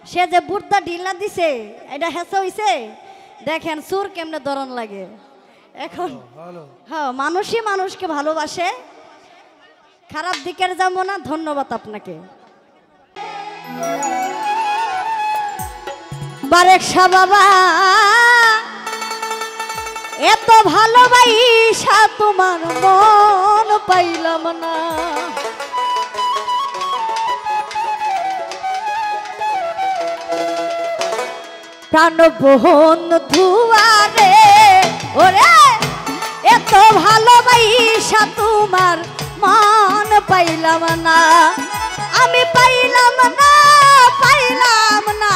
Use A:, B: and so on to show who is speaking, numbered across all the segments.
A: সে যে বুটটা ঢিলা দিছে এটা হেসে হইছে দেখেন সুর কেমনে দরন লাগে এখন হ্যাঁ মানুষই মানুষকে ভালোবাসে খারাপ দিকের যাবো না ধন্যবাদ আপনাকে বারেকশা বাবা এত ভালোবাসা তোমার মন পাইলাম না প্রাণ বন্ধুয়ারে ওরে এত ভালোবাসা তোমার মন পাইলাম না আমি পাইলাম না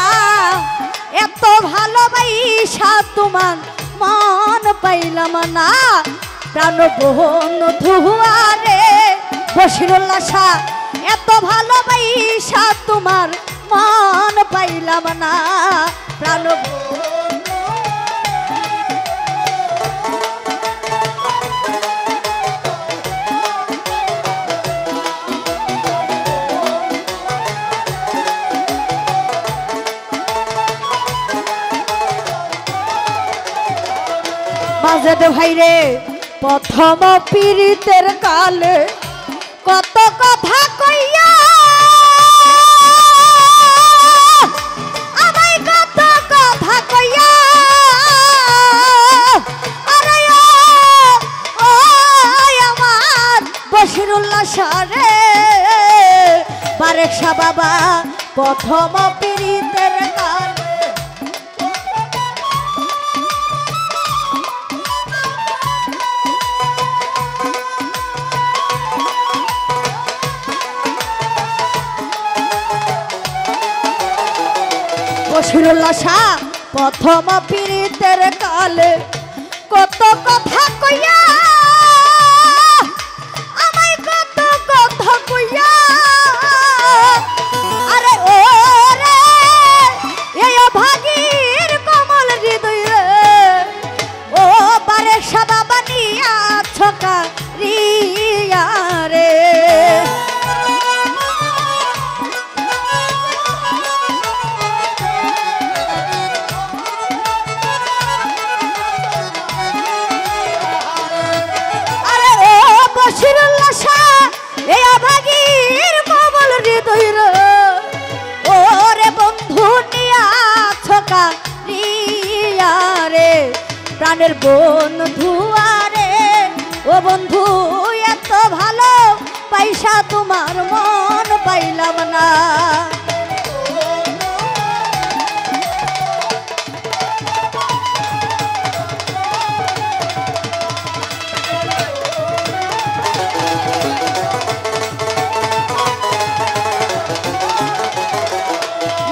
A: এত ভালোবাসা তোমার মন পাইলাম না প্রাণ বন্ধুয়ারে বশিরুল্লাহ শাহ এত ভালোবাসা তোমার মন পাইলাম না প্রাণ মাজেদ ভাইরে প্রথম পীড়িতের কালে কত কথা কইয়া আমায় কত কথা কইয়া আরে ও আমার বশিরুল্লাহ শাহ রে বারেকশা বাবা প্রথম পীড়িতের কালে বশিরুল্লাহ শাহ প্রথম পীড়িতের কালে কত কথা কইয়া আমায় কত কথা কইয়া আরে ও রে এই ভাগীর কমল হৃদয় ও বারেকশা বাবা নিয়া ছকা রিয়া রে বশিরুল্লাহ শাহ এই অভাগীর কমল হৃদয় ওরে বন্ধু নিয়া ছকা রিয়া রে প্রাণের বন্ধু আরে ও বন্ধু এত ভালো পয়সা তোমার মন পাইলাম না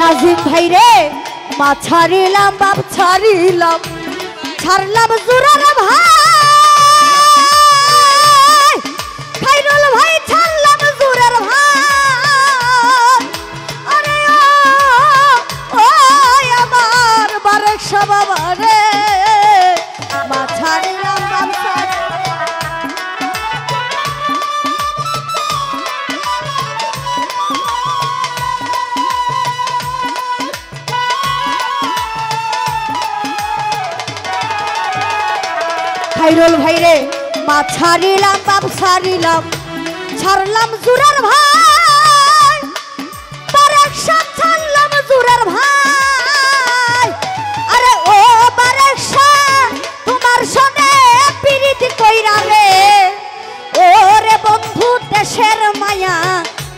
A: নাজিম ভাই রে মা ছাড়িলাম বাপ ছাড়িলাম ছাড়লাম জুরার ভাই খাইরুল ভাই ছাড়লাম জুরার ভাই আরে ও আমার বারেকশা বাবা রে মা ছাড়িলাম বাপ খাইরুল ভাই রে মা ছাড়িলাম বাপ ছাড়িলাম ছাড়লাম জুরার ভাই বারেকশা ছাড়লাম জুরার ভাই আরে ও বারেকশা তোমার সনে পীড়িত কইরা রে ও রে বন্ধু দেশের মায়া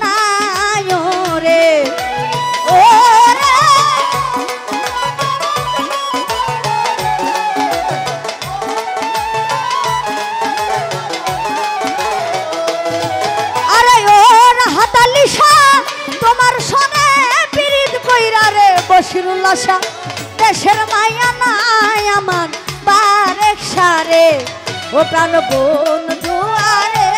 A: নাই রে ও তোমার সনে পীড়িত কইরা রে বশিরুল্লাহ শাহ দেশের মায়া নাই আমার বারেকশা রে ও প্রাণ বন্ধু আরে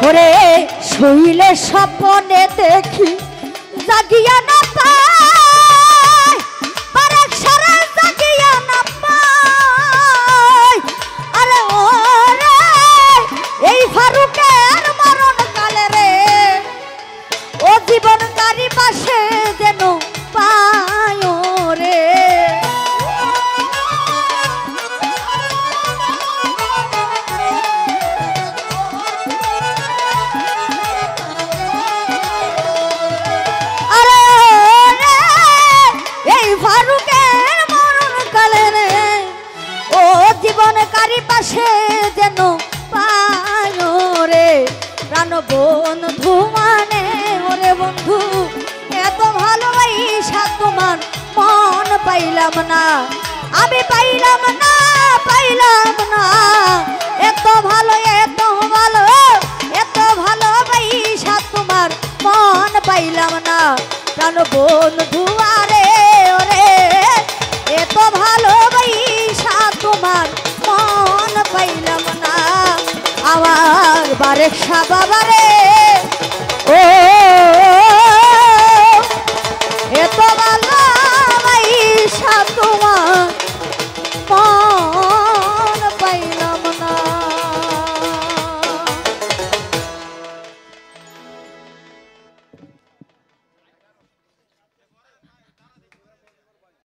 A: ওরে শুইলে স্বপ্নে দেখি জাগিয়া না পায় বারেকশা শাহরুখের মরণ কালে রে ও জীবনকারী পাশে যেন পায় রে প্রাণ বন্ধু মানে ওরে বন্ধু এত ভালোবাসা তোমার মন পাইলাম না আমি পাইলাম না এত ভালো ভালোবাসা তোমার মন পাইলাম না প্রাণ বন্ধু আরে ওরে এত ভালোবাসা তোমার মন পাইলাম না আমার বারেক বাবারে ও